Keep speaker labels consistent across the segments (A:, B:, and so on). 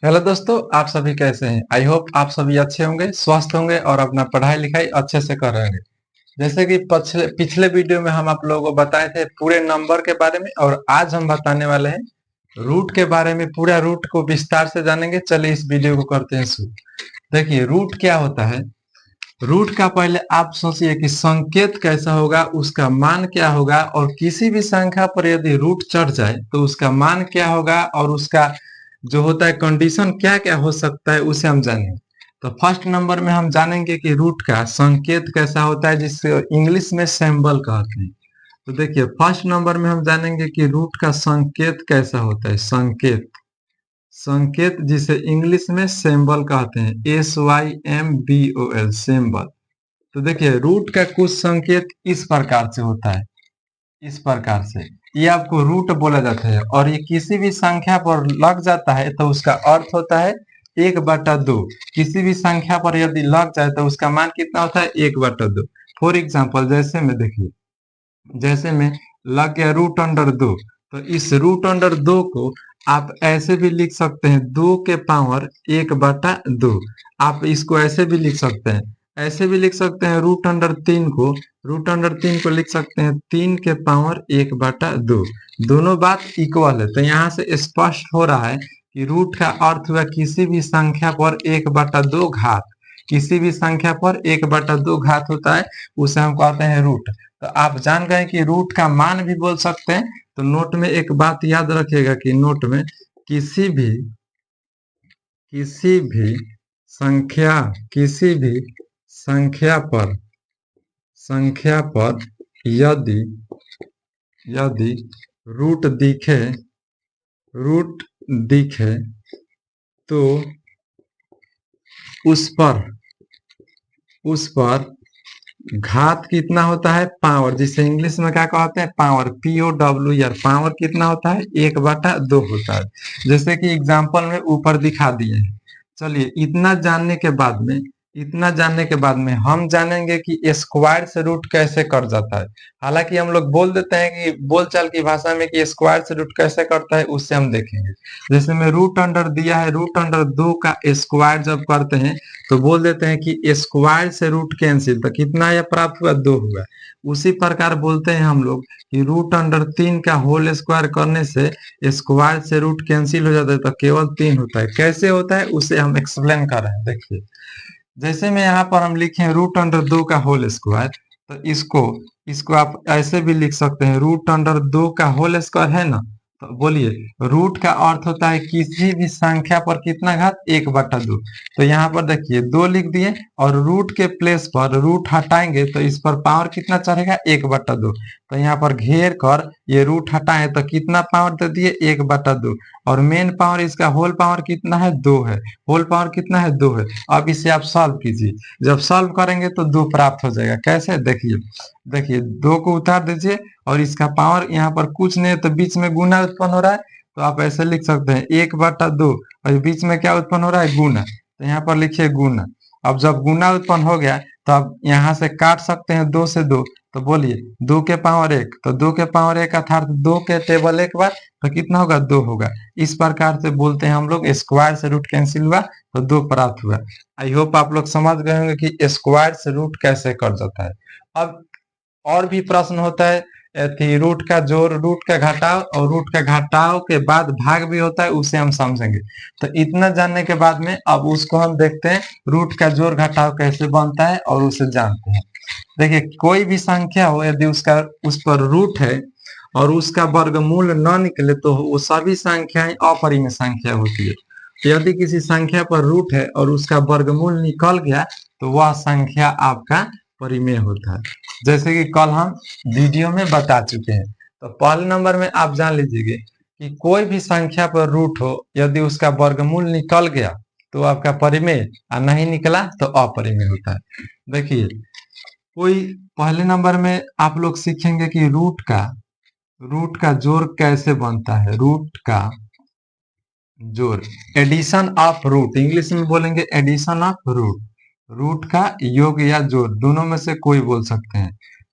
A: Hello दोस्तों, आप सभी कैसे हैं? आई होप आप सभी अच्छे होंगे, स्वस्थ होंगे और अपना पढ़ाई लिखाई अच्छे से कर रहे होंगे। जैसे कि पिछले पिछले वीडियो में हम आप लोगों को बताए थे पूरे नंबर के बारे में, और आज हम बताने वाले हैं रूट के बारे में। पूरा रूट को विस्तार से जानेंगे। चलिए इस वीडियो को करते हैं शुरू। देखिए रूट क्या होता है। रूट का पहले आप सोचिए कि संकेत कैसा होगा, उसका मान क्या होगा, और किसी भी संख्या पर यदि रूट चढ़ जाए तो उसका मान क्या होगा, और उसका जो होता है कंडीशन क्या क्या हो सकता है, उसे हम जानेंगे। तो फर्स्ट नंबर में हम जानेंगे कि रूट का संकेत कैसा होता है, जिससे इंग्लिश में सिंबल कहते हैं। तो देखिए फर्स्ट नंबर में हम जानेंगे कि रूट का संकेत कैसा होता है। संकेत संकेत जिसे इंग्लिश में सिंबल कहते हैं, SYMBOL सिंबल। तो देखिए रूट का कुछ संकेत इस प्रकार से होता है, इस प्रकार से ये आपको रूट बोला जाता है, और ये किसी भी संख्या पर लग जाता है तो उसका अर्थ होता है 1/2। किसी भी संख्या पर यदि लग जाए तो उसका मान कितना होता है, 1/2। फॉर एग्जाम्पल जैसे में देखिए, जैसे में लग गया √2, तो इस √2 को आप ऐसे भी लिख सकते हैं 2 के पावर 1/2। आप इसको ऐसे भी लिख सकते हैं, ऐसे भी लिख सकते हैं √3 को, √3 को लिख सकते हैं 3 के पावर 1/2। दोनों बात इक्वल है। तो यहाँ से स्पष्ट हो रहा है कि रूट का अर्थ हुआ किसी भी संख्या पर 1/2 घात। किसी भी संख्या पर 1/2 घात होता है, उसे हम कहते हैं रूट। तो आप जान गए कि रूट का मान भी बोल सकते हैं। तो नोट में एक बात याद रखिएगा कि नोट में किसी भी किसी भी संख्या किसी भी संख्या पर यदि यदि रूट दिखे तो उस पर घात कितना होता है, पावर, जिसे इंग्लिश में क्या कहते हैं, पावर, POWR। पावर कितना होता है, 1/2 होता है। जैसे कि एग्जाम्पल में ऊपर दिखा दिए हैं। चलिए इतना जानने के बाद में हम जानेंगे कि स्क्वायर से रूट कैसे कट जाता है। हालांकि हम लोग बोल देते हैं कि बोलचाल की भाषा में कि स्क्वायर से रूट कैसे कटता है, उससे हम देखेंगे। जैसे में रूट अंडर दिया है, √2 का स्क्वायर जब करते हैं तो बोल देते हैं कि स्क्वायर से रूट कैंसिल, तो कितना यह प्राप्त हुआ, 2 हुआ। उसी प्रकार बोलते हैं हम लोग कि √3 का होल स्क्वायर करने से स्क्वायर से रूट कैंसिल हो जाता है, तो केवल 3 होता है। कैसे होता है उसे हम एक्सप्लेन कर रहे हैं। देखिए जैसे में यहाँ पर हम लिखे √2 का होल स्क्वायर, तो इसको इसको आप ऐसे भी लिख सकते हैं, √2 का होल स्क्वायर है ना। तो बोलिए रूट का अर्थ होता है किसी भी संख्या पर कितना घात, 1/2। तो यहाँ पर देखिए 2 लिख दिए, और रूट के प्लेस पर रूट हटाएंगे तो इस पर पावर कितना चढ़ेगा, 1/2। तो यहाँ पर घेर कर ये रूट हटाए तो कितना पावर दे दिए, 1/2। और मेन पावर इसका होल पावर कितना है, 2 है। होल पावर कितना है, 2 है। अब इसे आप सॉल्व कीजिए। जब सॉल्व करेंगे तो 2 प्राप्त हो जाएगा। कैसे, देखिए देखिए 2 को उतार दीजिए, और इसका पावर यहाँ पर कुछ नहीं है तो बीच में गुना उत्पन्न हो रहा है। तो आप ऐसे लिख सकते हैं 1/2, और बीच में क्या उत्पन्न हो रहा है, गुना। तो यहाँ पर लिखिए गुना। अब जब गुना उत्पन्न हो गया तो आप यहाँ से काट सकते हैं 2 से 2। तो बोलिए 2 के पावर 1, तो 2 के पावर 1 अर्थात 2 के टेबल एक बार, तो कितना होगा, 2 होगा। इस प्रकार से बोलते हैं हम लोग स्क्वायर से रूट कैंसिल हुआ तो 2 प्राप्त हुआ। आई होप आप लोग समझ गए होंगे कि स्क्वायर से रूट कैसे कट जाता है। अब और भी प्रश्न होता है थी, रूट का जोड़, रूट का घटाव, और रूट का घटाव के बाद भाग भी होता है, उसे हम समझेंगे। तो इतना जानने के बाद में अब उसको हम देखते हैं रूट का जोड़ घटाव कैसे बनता है, और उसे जानते हैं। देखिए कोई भी संख्या हो, यदि उस पर रूट है और उसका वर्गमूल न निकले तो वो सभी संख्याएं अपरिमेय संख्या होती है। तो यदि किसी संख्या पर रूट है और उसका वर्गमूल निकल गया तो वह संख्या आपका परिमेय होता है, जैसे कि कल हम वीडियो में बता चुके हैं। तो पहले नंबर में आप जान लीजिए कि कोई भी संख्या पर रूट हो, यदि उसका वर्गमूल निकल गया तो आपका परिमेय, और नहीं निकला तो अपरिमेय होता है। देखिए कोई पहले नंबर में आप लोग सीखेंगे कि रूट का जोड़ कैसे बनता है। रूट का जोड़, एडिशन ऑफ रूट, इंग्लिश में बोलेंगे एडिशन ऑफ रूट। रूट का योग या जोड़, दोनों में से कोई बोल सकते हैं।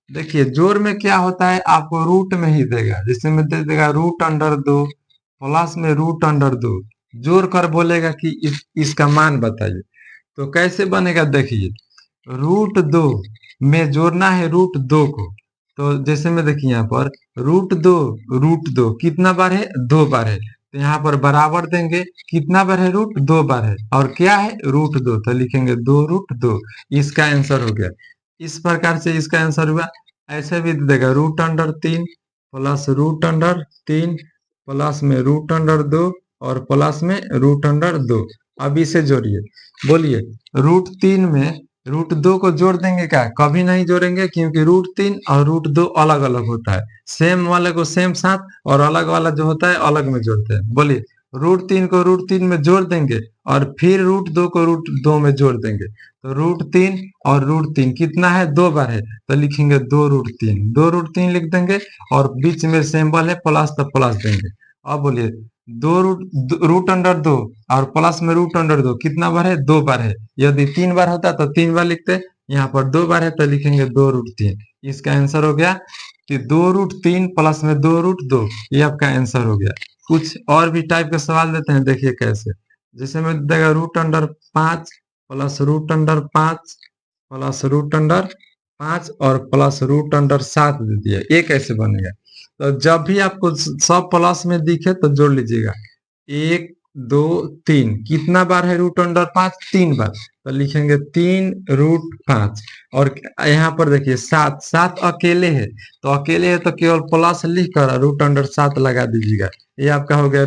A: देखिए जोड़ में क्या होता है, आपको रूट में ही देगा, जिसमें दे देगा √2 प्लस में √2, जोड़ कर बोलेगा कि इसका मान बताइए। तो कैसे बनेगा देखिए, √2 में जोड़ना है √2 को। तो जैसे में देखिए यहाँ पर √2 कितना बार है, 2 बार है। तो यहाँ पर बराबर देंगे, कितना बार है रूट, 2 बार है, और क्या है √2, तो लिखेंगे 2√2। इसका आंसर हो गया। इस प्रकार से इसका आंसर हुआ। ऐसे भी देगा √3 प्लस √3 प्लस में √2 और प्लस में √2। अब इसे जोड़िए, बोलिए √3 में √2 को जोड़ देंगे क्या, कभी नहीं जोड़ेंगे, क्योंकि √3 और √2 अलग अलग होता है। सेम वाले को सेम साथ और अलग वाला जो होता है अलग में जोड़ते हैं। बोलिए √3 को √3 में जोड़ देंगे और फिर √2 को √2 में जोड़ देंगे। तो √3 और √3 कितना है, 2 बार है, तो लिखेंगे 2√3, 2√3 लिख देंगे और बीच में सिंबल है प्लस, तो प्लस देंगे। अब बोलिए √2 और प्लस में √2 कितना बार है, 2 बार है। यदि 3 बार होता तो 3 बार लिखते, यहाँ पर 2 बार है तो लिखेंगे 2√3। इसका आंसर हो गया कि 2√3 प्लस में 2√2, ये आपका आंसर हो गया। कुछ और भी टाइप के सवाल देते हैं, देखिए कैसे। जैसे में देगा √5 प्लस √5 प्लस √5 और प्लस √7 दे दिया, ये कैसे बनेगा। तो जब भी आपको सब प्लस में दिखे तो जोड़ लीजिएगा। 1 2 3 कितना बार है √5, 3 बार, तो लिखेंगे 3√5। और यहाँ पर देखिए 7, 7 अकेले है, तो अकेले है तो केवल प्लस लिख कर √7 लगा दीजिएगा। ये आपका हो गया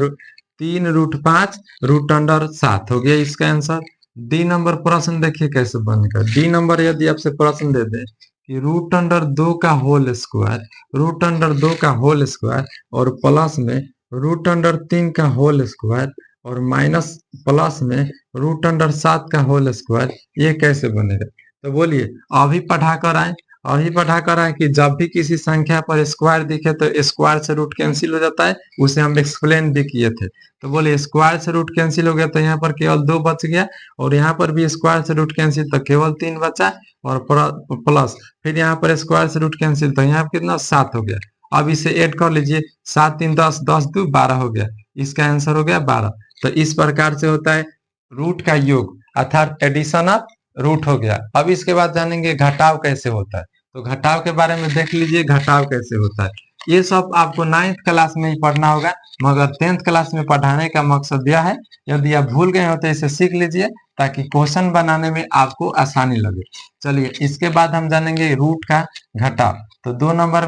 A: 3√5 √7 हो गया इसका आंसर। डी नंबर प्रश्न देखिए कैसे बनेगा। डी नंबर यदि आपसे प्रश्न दे दे कि √2 का होल स्क्वायर, √2 का होल स्क्वायर और प्लस में √3 का होल स्क्वायर और माइनस प्लस में √7 का होल स्क्वायर, ये कैसे बनेगा। तो बोलिए अभी पढ़ा कर आए, अभी पढ़ा कर आए कि जब भी किसी संख्या पर स्क्वायर दिखे तो स्क्वायर से रूट कैंसिल हो जाता है, उसे हम एक्सप्लेन भी किए थे। तो बोलिए स्क्वायर से रूट कैंसिल हो गया तो यहाँ पर केवल 2 बच गया, और यहाँ पर भी स्क्वायर से रूट कैंसिल तो केवल 3 बचा, और प्लस फिर यहाँ पर स्क्वायर से रूट कैंसिल तो यहाँ पर कितना 7 हो गया। अब इसे ऐड कर लीजिए, 7 3 10, 10 2 12 हो गया। इसका आंसर हो गया 12। तो इस प्रकार से होता है रूट का योग, अर्थात एडिशन ऑफ रूट हो गया। अब इसके बाद जानेंगे घटाव कैसे होता है। तो घटाव के बारे में देख लीजिए, घटाव कैसे होता है। ये सब आपको 9th क्लास में ही पढ़ना होगा, मगर 10th क्लास में पढ़ाने का मकसद यह है, यदि आप भूल गए हो तो इसे सीख लीजिए ताकि क्वेश्चन बनाने में आपको आसानी लगे। चलिए इसके बाद हम जानेंगे रूट का घटाव। तो 2 नंबर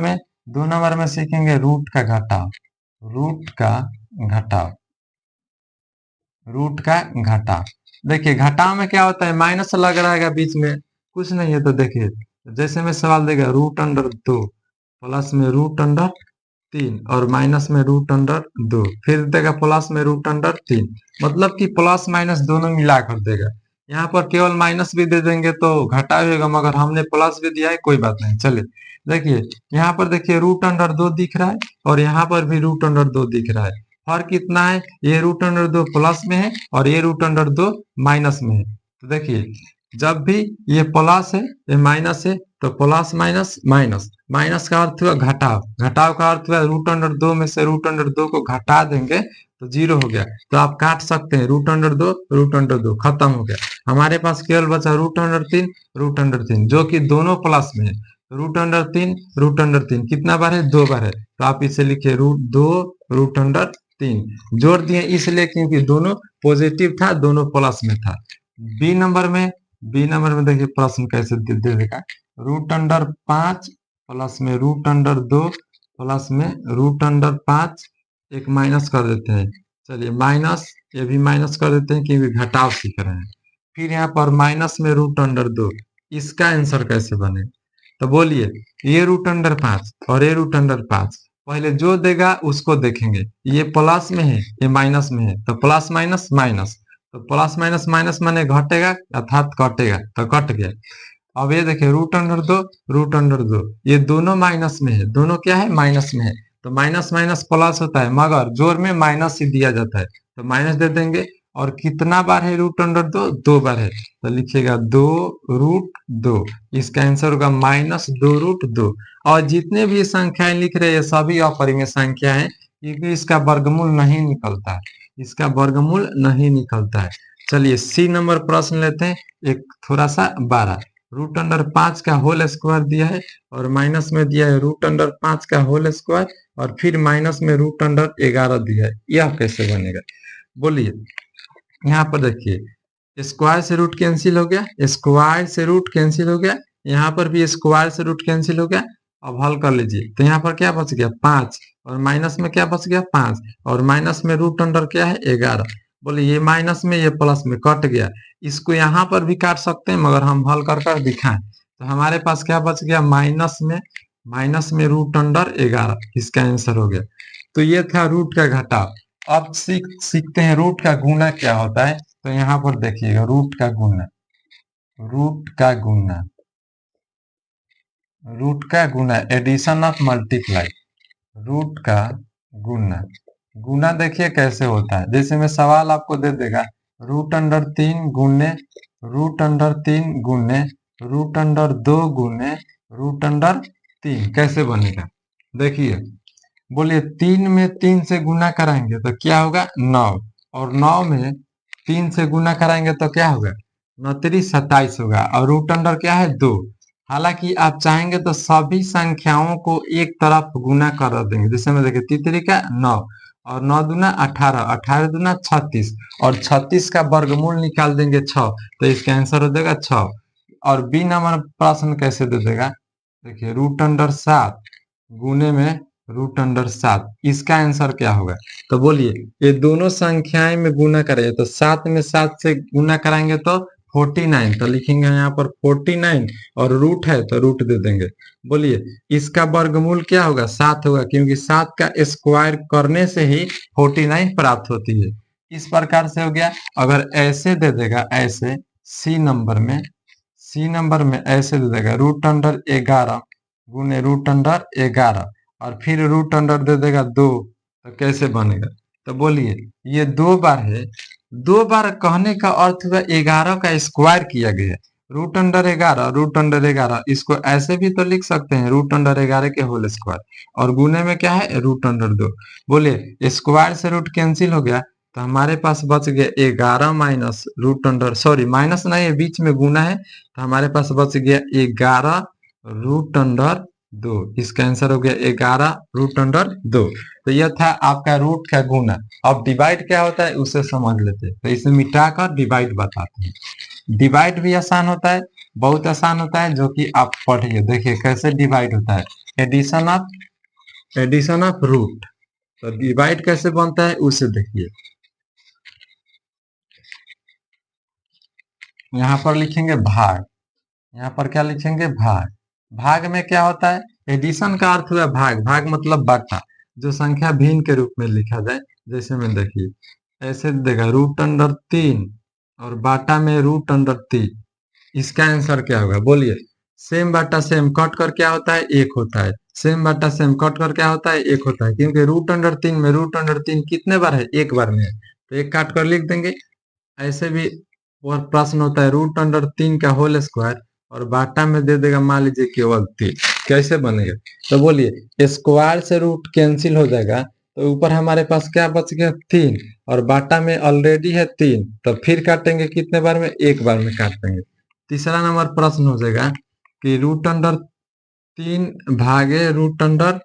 A: में सीखेंगे रूट का घटाव। रूट का घटाव, रूट का घटाव। देखिए घटाव में क्या होता है, माइनस लग रहा है बीच में, कुछ नहीं है। तो देखिए जैसे में सवाल देगा √2 प्लस में √3 और माइनस में √2, फिर देगा प्लस में √3, मतलब कि प्लस माइनस दोनों मिला कर देगा। यहाँ पर केवल माइनस भी दे देंगे तो घटा होगा, मगर हमने प्लस भी दिया है, कोई बात नहीं। चलिए देखिए यहाँ पर देखिए √2 दिख रहा है और यहाँ पर भी √2 दिख रहा है। फर्क कितना है, ये √2 प्लस में है और ये √2 माइनस में है। तो देखिए जब भी ये प्लस है ये माइनस है, तो प्लस माइनस माइनस, माइनस का अर्थ हुआ घटाव, घटाव का अर्थ हुआ √2 में से √2 को घटा देंगे तो 0 हो गया। तो आप काट सकते हैं, √2 खत्म हो गया। हमारे पास केवल बचा √3 जो कि दोनों प्लस में है। √3 कितना बार है, 2 बार है, तो आप इसे लिखिए √3 जोड़ दिए इसलिए क्योंकि दोनों पॉजिटिव था, दोनों प्लस में था। बी नंबर में देखिए प्रश्न कैसे दे देगा। √5 प्लस में √2 प्लस में √5, एक माइनस कर देते हैं। चलिए माइनस, ये भी माइनस कर देते हैं क्योंकि घटाव सीख रहे हैं। फिर यहाँ पर माइनस में √2, इसका आंसर कैसे बनेगा। तो बोलिए ये √5 और ये √5, पहले जो देगा उसको देखेंगे। ये प्लस में है ये माइनस में है, तो प्लस माइनस माइनस, तो प्लस माइनस माइनस माने घटेगा अर्थात कटेगा, तो कट गया। अब ये देखिए √2 ये दोनों माइनस में है, दोनों क्या है माइनस में है, तो माइनस माइनस प्लस होता है, मगर जोड़ में माइनस ही दिया जाता है, तो माइनस दे देंगे। और कितना बार है √2, 2 बार है, तो लिखिएगा 2√2। इसका आंसर होगा -2√2। और जितने भी संख्याएं लिख रहे हैं ये सभी अपरिमेय संख्या है, क्योंकि इसका वर्गमूल नहीं निकलता है, इसका वर्गमूल नहीं निकलता है। चलिए सी नंबर प्रश्न लेते हैं, एक थोड़ा सा 12 रूट अंडर 5 का होल स्क्वायर दिया है और माइनस में दिया है रूट अंडर 5 का होल स्क्वायर और फिर माइनस में रूट अंडर 11 दिया है, यह कैसे बनेगा बोलिए। यहाँ पर देखिए स्क्वायर से रूट कैंसिल हो गया, स्क्वायर से रूट कैंसिल हो गया, यहाँ पर भी स्क्वायर से रूट कैंसिल हो गया। अब हल कर लीजिए तो यहाँ पर क्या बच गया 5 और माइनस में क्या बच गया 5 और माइनस में रूट अंडर क्या है 11। बोले ये माइनस में ये प्लस में कट गया, इसको यहाँ पर भी काट सकते हैं मगर हम हल कर कर दिखाएं। तो हमारे पास क्या बच गया माइनस में रूट अंडर 11, इसका आंसर हो गया। तो ये था रूट का घटाव। अब सीखते हैं रूट का गुना क्या होता है। तो यहाँ पर देखिएगा रूट का गुना, रूट का गुना, रूट का गुना एडिशन ऑफ मल्टीप्लाई, रूट का गुना, गुना देखिए कैसे होता है। जैसे मैं सवाल आपको दे देगा रूट अंडर 3 गुने रूट अंडर 3 गुने रूट अंडर 2 गुने रूट अंडर 3, कैसे बनेगा देखिए। बोलिए 3 में 3 से गुना कराएंगे तो क्या होगा 9 और 9 में 3 से गुना कराएंगे तो क्या होगा 9 3 27 होगा और रूट अंडर क्या है 2। हालांकि आप चाहेंगे तो सभी संख्याओं को एक तरफ गुना कर देंगे। जैसे में देखिए तीसरी का 9 और 9 दूना 18, 18 दूना 36 और 36 का वर्गमूल निकाल देंगे 6, तो इसका आंसर हो जाएगा 6। और बी नंबर प्रश्न कैसे दे देगा देखिए रूट अंडर 7 गुने में रूट अंडर 7, इसका आंसर क्या होगा। तो बोलिए ये दोनों संख्याएं में गुना करेंगे तो 7 में 7 से गुना कराएंगे तो 49, तो लिखेंगे यहाँ पर 49 और रूट है तो रूट दे देंगे। बोलिए इसका वर्गमूल क्या होगा 7 होगा, क्योंकि 7 का स्क्वायर करने से ही 49 प्राप्त होती है। इस प्रकार से हो गया। अगर ऐसे दे देगा ऐसे सी नंबर में ऐसे दे देगा रूट अंडर 11 गुने रूट अंडर 11 और फिर रूट अंडर दे देगा 2, तो कैसे बनेगा। तो बोलिए ये 2 बार है, 2 बार कहने का अर्थ हुआ 11 का स्क्वायर किया गया है। रूट अंडर 11 इसको ऐसे भी तो लिख सकते हैं रूट अंडर 11 के होल स्क्वायर और गुने में क्या है रूट अंडर 2। बोलिए स्क्वायर से रूट कैंसिल हो गया तो हमारे पास बच गया 11 minus root under, sorry minus नहीं है बीच में गुना है, तो हमारे पास बच गया 11 रूट अंडर 2, इसका आंसर हो गया 11 रूट अंडर 2। तो यह था आपका रूट का गुना। अब डिवाइड क्या होता है उसे समझ लेते हैं। तो इसे मिटाकर डिवाइड बताते हैं। डिवाइड भी आसान होता है, बहुत आसान होता है, जो कि आप पढ़िए। देखिए कैसे डिवाइड होता है, एडिशन ऑफ रूट। तो डिवाइड कैसे बनता है उसे देखिए। यहाँ पर लिखेंगे भाग, यहाँ पर क्या लिखेंगे भाग। भाग में क्या होता है एडिशन का अर्थ हुआ भाग, भाग मतलब बांटा, जो संख्या भिन्न के रूप में लिखा जाए। जैसे में देखिए ऐसे देगा रूट अंडर 3 और बाटा में रूट अंडर 3, इसका आंसर क्या होगा बोलिए। सेम बाटा सेम कट कर क्या होता है एक होता है, सेम बाटा सेम कट कर क्या होता है एक होता है, क्योंकि रूट अंडर 3 में रूट अंडर 3 कितने बार है एक बार में है, तो एक काट कर लिख देंगे। ऐसे भी और प्रश्न होता है रूट अंडर 3 का होल स्क्वायर और बाटा में दे देगा मान लीजिए केवल 3, कैसे बनेगा। तो बोलिए स्क्वायर से रूट कैंसिल हो जाएगा तो ऊपर हमारे पास क्या बच गया 3 और बाटा में ऑलरेडी है 3, तो फिर काटेंगे कितने बार में एक बार में काट देंगे। तीसरा नंबर प्रश्न हो जाएगा कि रूट अंडर 3 भागे रूट अंडर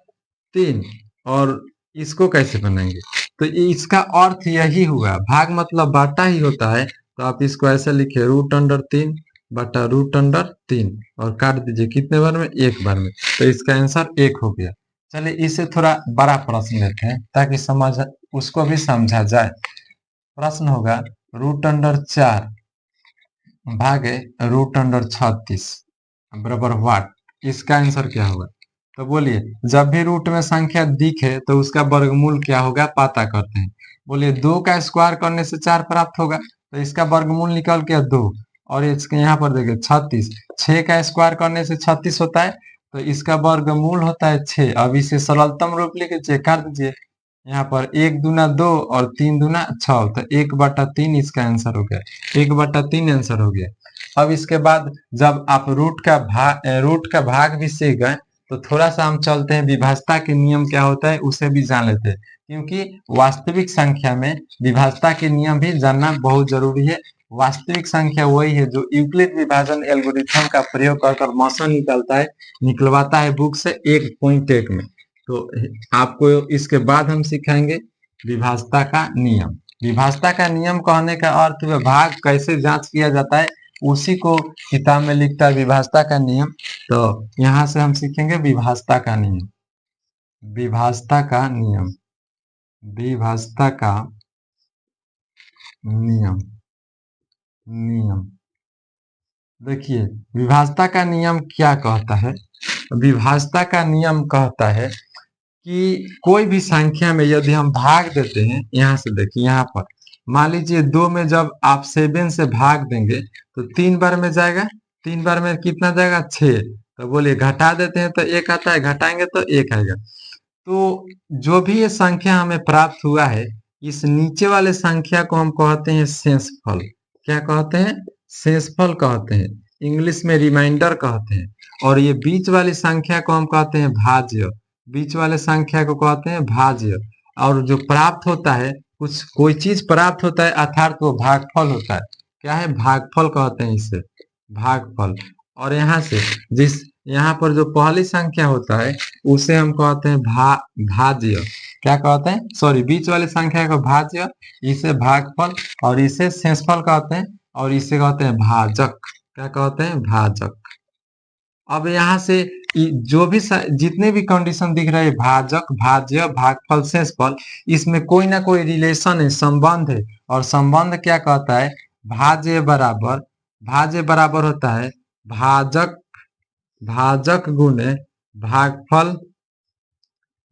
A: 3 और इसको कैसे बनाएंगे। तो इसका अर्थ यही हुआ, भाग मतलब बाटा ही होता है, तो आप इसको ऐसे लिखे रूट अंडर 3 बटा रूट अंडर 3 और काट दीजिए कितने बार में एक बार में, तो इसका आंसर 1 हो गया। चलिए इससे थोड़ा बड़ा प्रश्न लेते हैं ताकि समझ उसको भी समझा जाए। प्रश्न होगा रूट अंडर 4 भागे रूट अंडर 36 बराबर व्हाट, इसका आंसर क्या होगा। तो बोलिए जब भी रूट में संख्या दिखे तो उसका वर्गमूल क्या होगा पता करते हैं। बोलिए 2 का स्क्वायर करने से 4 प्राप्त होगा, तो इसका वर्गमूल निकल के 2 और इसके यहाँ पर देखिए 36, 6 का स्क्वायर करने से 36 होता है, तो इसका वर्गमूल होता है 6। अब इसे सरलतम रूप लिखे चेक कर दीजिए, यहाँ पर 1 दूना 2 और 3 दूना 6, तो 1/3 इसका आंसर हो गया, 1/3 आंसर हो गया। अब इसके बाद जब आप रूट का भाग भी सीख गए तो थोड़ा सा हम चलते हैं विभाज्यता के नियम क्या होता है उसे भी जान लेते हैं, क्योंकि वास्तविक संख्या में विभाज्यता के नियम भी जानना बहुत जरूरी है। वास्तविक संख्या वही है जो यूक्लिड विभाजन एल्गोरिथम का प्रयोग कर मौसा निकलवाता है बुक से 1.1 में। तो आपको इसके बाद हम सिखाएंगे विभाज्यता का नियम। विभाज्यता का नियम कहने का अर्थ है भाग कैसे जांच किया जाता है, उसी को किताब में लिखता है विभाज्यता का नियम। तो यहाँ से हम सीखेंगे विभाज्यता का नियम। विभाज्यता का नियम, विभाज्यता का नियम, नियम देखिए विभाज्यता का नियम क्या कहता है। विभाज्यता का नियम कहता है कि कोई भी संख्या में यदि हम भाग देते हैं, यहाँ से देखिए यहाँ पर मान लीजिए 2 में जब आप 7 से भाग देंगे तो 3 बार में जाएगा, 3 बार में कितना जाएगा 6। तो बोलिए घटा देते हैं तो 1 आता है, घटाएंगे तो 1 आएगा। तो जो भी ये संख्या हमें प्राप्त हुआ है, इस नीचे वाले संख्या को हम कहते हैं शेषफल। क्या कहते हैं? शेषफल कहते हैं, इंग्लिश में रिमाइंडर कहते हैं। और ये बीच वाली संख्या को हम कहते हैं भाज्य, बीच वाले संख्या को कहते हैं भाज्य। और जो प्राप्त होता है, कुछ कोई चीज प्राप्त होता है अर्थात वो भागफल होता है। क्या है? भागफल कहते हैं इसे, भागफल। और यहाँ से जिस यहाँ पर जो पहली संख्या होता है उसे हम कहते हैं भाज्य। क्या कहते हैं? सॉरी, बीच वाली संख्या को भाज्य, इसे भागफल, और इसे शेषफल कहते हैं, और इसे कहते हैं भाजक। क्या कहते हैं? भाजक। अब यहाँ से जो भी जितने भी कंडीशन दिख रहे हैं भाजक, भाज्य, भागफल, शेषफल, इसमें कोई ना कोई रिलेशन है, संबंध है। और संबंध क्या कहता है? भाज्य बराबर होता है भाजक, भाजक गुने भागफल,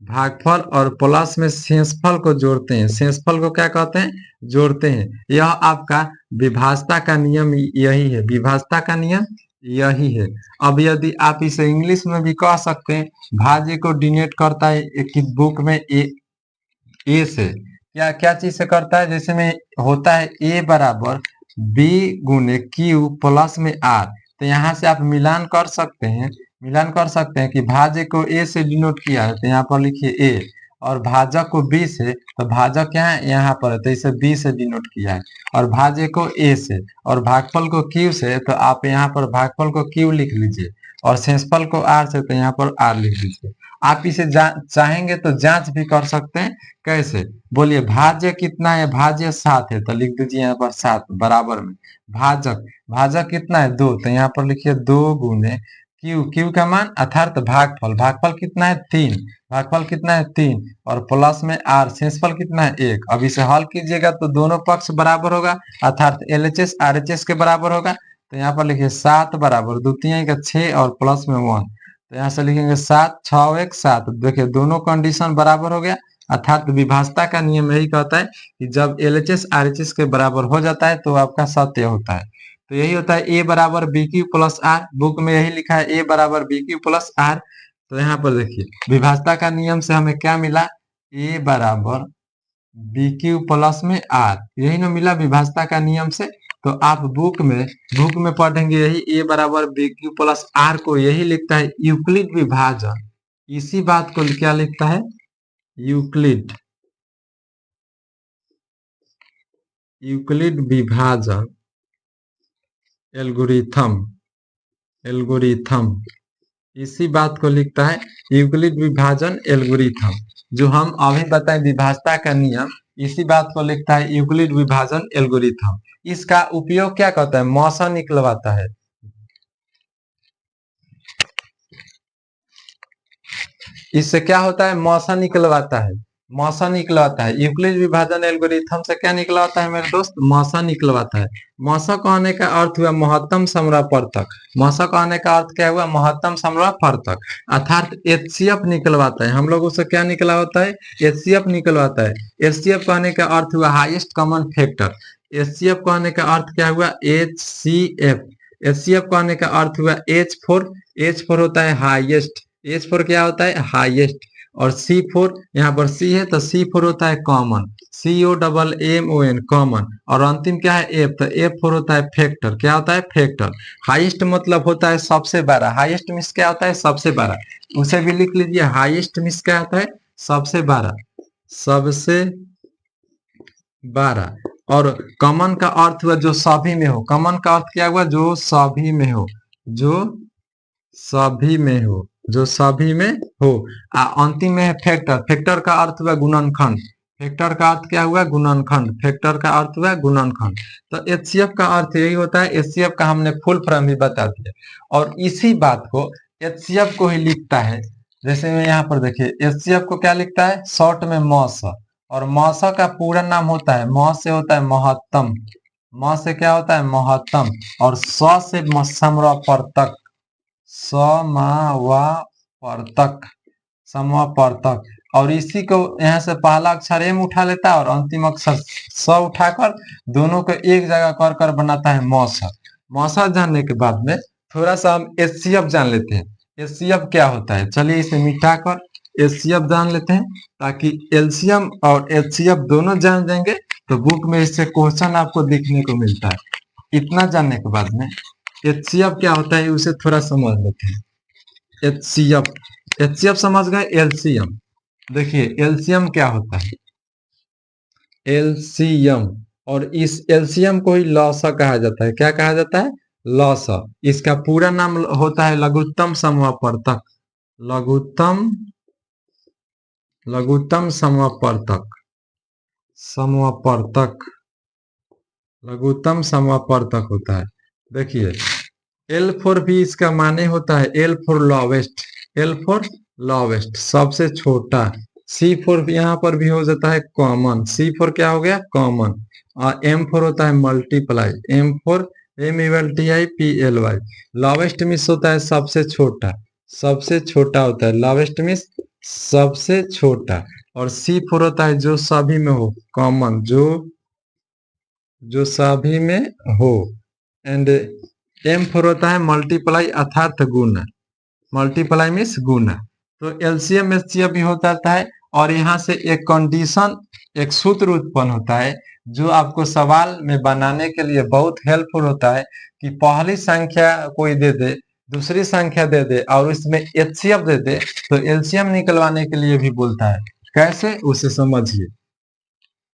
A: भागफल और प्लस में शेषफल को जोड़ते हैं। शेषफल को क्या कहते हैं? जोड़ते हैं। यह आपका विभाज्यता का नियम यही है, विभाज्यता का नियम यही है। अब यदि आप इसे इंग्लिश में भी कह सकते हैं, भाज्य को डिनोट करता है एक बुक में ए से। क्या क्या चीज से करता है? जैसे में होता है ए बराबर बी गुने क्यू प्लस में आर। तो यहाँ से आप मिलान कर सकते हैं, मिलान कर सकते हैं कि भाज्य को ए से डिनोट किया है तो यहाँ पर लिखिए ए, और भाजक को बी से, तो भाजक क्या है? यहाँ पर है तो इसे बी से डिनोट किया है। और भाज्य को ए से, और भागफल को क्यू से, तो आप यहाँ पर भागफल को क्यू लिख लीजिए, और शेषफल को आर से, तो यहाँ पर आर लिख लीजिए। आप इसे चाहेंगे तो जांच भी कर सकते हैं। कैसे? बोलिए भाज्य कितना है? भाज्य 7 है, तो लिख दीजिए यहाँ पर 7 बराबर में भाजक, भाजक कितना है? 2, तो यहाँ पर लिखिए 2 गुने क्यू, क्यू का मान अर्थात भागफल, भागफल कितना है? 3, भागफल कितना है? 3, और प्लस में आर, शेषफल कितना है? 1। अब इसे हल कीजिएगा तो दोनों पक्ष बराबर होगा अर्थात एलएचएस आरएचएस के बराबर होगा। तो यहाँ पर लिखिए 7 बराबर 2 3 का 6 और प्लस में 1, तो यहाँ से लिखेंगे 7 6 1 7। देखिए दोनों कंडीशन बराबर हो गया, अर्थात विभाज्यता का नियम यही कहता है कि जब एलएचएस आरएचएस के बराबर हो जाता है तो आपका सत्य होता है। तो यही होता है ए बराबर B Q plus R, book में यही लिखा है ए बराबर बी क्यू प्लस आर। तो यहाँ पर देखिए विभाज्यता का नियम से हमें क्या मिला? ए बराबर बी क्यू प्लस में आर, यही ना मिला विभाज्यता का नियम से। तो आप बुक में पढ़ेंगे यही ए बराबर बी क्यू प्लस आर को यही लिखता है यूक्लिड विभाजन। इसी बात को क्या लिखता है? यूक्लिड, यूक्लिड विभाजन एल्गोरिथम, एल्गोरिथम, इसी बात को लिखता है यूक्लिड विभाजन एल्गोरिथम। जो हम अभी बताएं विभाज्यता का नियम, इसी बात को लिखता है यूक्लिड विभाजन एल्गोरिथम। इसका उपयोग क्या करता है? मौसा निकलवाता है। इससे क्या होता है? मौसा निकलवाता है, मौसा निकलवाता है। यूक्लिड विभाजन एल्गोरिथम से क्या निकलवाता है मेरे दोस्त? मौसा निकलवाता है। मौसा कहने का अर्थ हुआ महत्तम समरापर्तक। मौसा कहने का अर्थ क्या हुआ? महत्तम समरापर्तक, अर्थात एचसीएफ निकलवाता है। हम लोगों से क्या निकलवाता है? एचसीएफ निकलवाता है। एचसीएफ कहने का अर्थ हुआ हाईएस्ट कॉमन फैक्टर। एचसीएफ कहने का अर्थ क्या हुआ? एचसीएफ। एचसीएफ कहने का अर्थ हुआ H4, H4 होता है हाईएस्ट, H4 क्या होता है? हाईएस्ट। और C4, यहाँ पर C है तो C4 होता है कॉमन। COMMON कॉमन, और अंतिम क्या है एफ, तो F4 होता है फैक्टर। क्या होता है फैक्टर। हाईएस्ट मतलब होता है सबसे बड़ा, हाईएस्ट मीन्स क्या होता है सबसे बड़ा, उसे भी लिख लीजिए। हाईएस्ट मीन्स क्या होता है सबसे बड़ा, सबसे बड़ा। और कॉमन का अर्थ हुआ जो सभी में हो, कॉमन का अर्थ क्या हुआ जो सभी में हो, जो सभी में हो, जो सभी में हो। अंतिम में है फैक्टर, फैक्टर का अर्थ हुआ गुणनखंड, फैक्टर का अर्थ क्या हुआ गुणनखंड, फैक्टर का अर्थ हुआ गुणनखंड। तो एचसीएफ का अर्थ यही होता है, एचसीएफ का हमने फुल फॉर्म भी बता दिया, और इसी बात को एचसीएफ को ही लिखता है। जैसे मैं यहाँ पर देखिए एचसीएफ को क्या लिखता है शॉर्ट में मॉस, और मॉस का पूरा नाम होता है, मॉस से होता है महत्तम, मॉस से क्या होता है महत्तम, और स से समवर्तक, समावर्तक, समवर्तक। और इसी को यहाँ से पहला अक्षर एम उठा लेता है और अंतिम अक्षर स उठाकर दोनों को एक जगह कर कर बनाता है मौसा। मौसा जानने के बाद में थोड़ा सा हम एचसीएफ जान लेते हैं, एचसीएफ क्या होता है। चलिए इसे मिटाकर एचसीएफ जान लेते हैं, ताकि एलसीएम और एचसीएफ दोनों जान जाएंगे तो बुक में इससे क्वेश्चन आपको देखने को मिलता है। इतना जानने के बाद में एचसीएफ क्या होता है उसे थोड़ा समझ लेते हैं। एचसीएफ, एचसीएफ समझ गए। एलसीएम देखिए एलसीएम क्या होता है, एलसीएम, और इस एलसीएम को ही लॉसा कहा जाता है। क्या कहा जाता है लॉसा। इसका पूरा नाम होता है लघुत्तम समवर्तक, लघुत्तम, लघुत्तम समवर्तक, समवर्तक, लघुत्तम समवर्तक होता है। देखिए L4 भी इसका माने होता है L4 लॉवेस्ट, L4 लॉवेस्ट सबसे छोटा। C4 यहाँ पर भी हो जाता है कॉमन, C4 क्या हो गया कॉमन, और M4 होता है मल्टीप्लाई, M4 MULTIPLY। लॉवेस्ट मीन्स होता है सबसे छोटा, सबसे छोटा होता है लॉवेस्ट मीन्स सबसे छोटा। और C4 होता है जो सभी में हो, कॉमन, जो सभी में हो। एंड M4 होता है मल्टीप्लाई अर्थात गुना, मल्टीप्लाई मीन्स गुना। तो एलसीएम एचसीएफ भी होता है। और यहाँ से एक कंडीशन, एक सूत्र उत्पन्न होता है जो आपको सवाल में बनाने के लिए बहुत हेल्पफुल होता है, कि पहली संख्या कोई दे दे, दूसरी संख्या दे दे और इसमें एचसीएफ दे दे, तो एलसीएम निकलवाने के लिए भी बोलता है। कैसे उसे समझिए।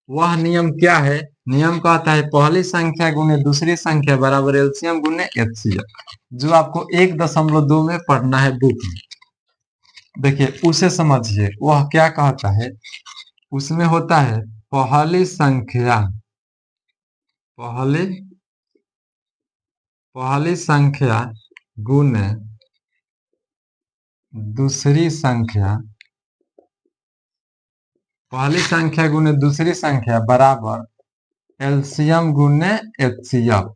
A: वह नियम क्या है, नियम कहता है पहली संख्या गुने दूसरी संख्या बराबर एलसीएम गुने एचसीएफ, जो आपको 1.2 में पढ़ना है बुक में। देखिए उसे समझिए वह क्या कहता है। उसमें होता है पहली संख्या, पहली संख्या गुने दूसरी संख्या, पहली संख्या गुने दूसरी संख्या बराबर एलसीएम गुने एचसीएफ।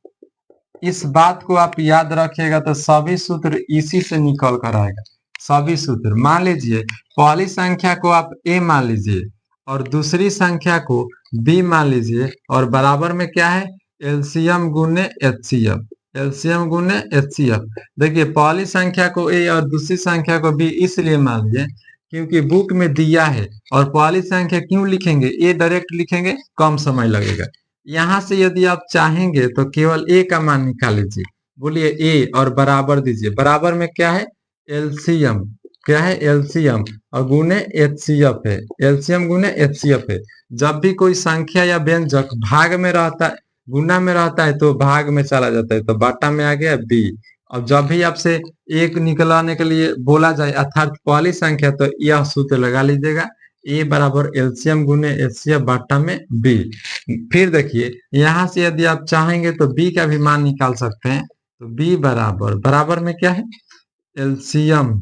A: इस बात को आप याद रखिएगा तो सभी सूत्र इसी से निकल कर आएगा, सभी सूत्र। मान लीजिए पहली संख्या को आप ए मान लीजिए और दूसरी संख्या को बी मान लीजिए, और बराबर में क्या है एलसीएम गुने एचसीएफ, एलसीएम गुने एचसीएफ। देखिए पहली संख्या को ए और दूसरी संख्या को बी इसलिए मान लीजिए क्योंकि बुक में दिया है, और पहली संख्या क्यों लिखेंगे ए डायरेक्ट लिखेंगे कम समय लगेगा। यहाँ से यदि आप चाहेंगे तो केवल ए का मान निकाल लीजिए, बोलिए ए और बराबर दीजिए, बराबर में क्या है एलसीएम, क्या है एलसीएम, और गुने एचसीएफ है, एलसीएम गुने एचसीएफ है। जब भी कोई संख्या या व्यंजक भाग में रहता है, गुना में रहता है तो भाग में चला जाता है, तो बाटा में आ गया बी। और जब भी आपसे एक निकलाने के लिए बोला जाए अर्थात पहली संख्या, तो यह सूत्र लगा लीजिएगा ए बराबर एलसीएम गुने एचसीएफ बाटा में बी। फिर देखिए यहाँ से यदि आप चाहेंगे तो बी का भी मान निकाल सकते हैं, तो बी बराबर, बराबर में क्या है एलसीएम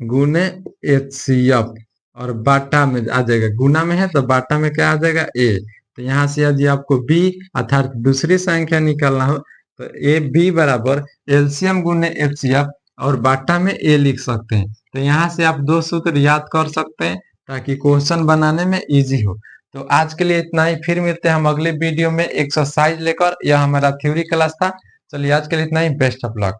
A: गुने एचसीएफ, और बाटा में आ जाएगा, गुना में है तो बाटा में क्या आ जाएगा ए। तो यहाँ से यदि आपको बी अर्थात दूसरी संख्या निकालना हो तो ए बी बराबर एलसीएम गुने एचसीएफ और बाटा में ए लिख सकते हैं। तो यहाँ से आप दो सूत्र याद कर सकते हैं ताकि क्वेश्चन बनाने में इजी हो। तो आज के लिए इतना ही, फिर मिलते हैं हम अगले वीडियो में एक्सरसाइज लेकर। यह हमारा थ्योरी क्लास था। चलिए आज के लिए इतना ही, बेस्ट ऑफ लक।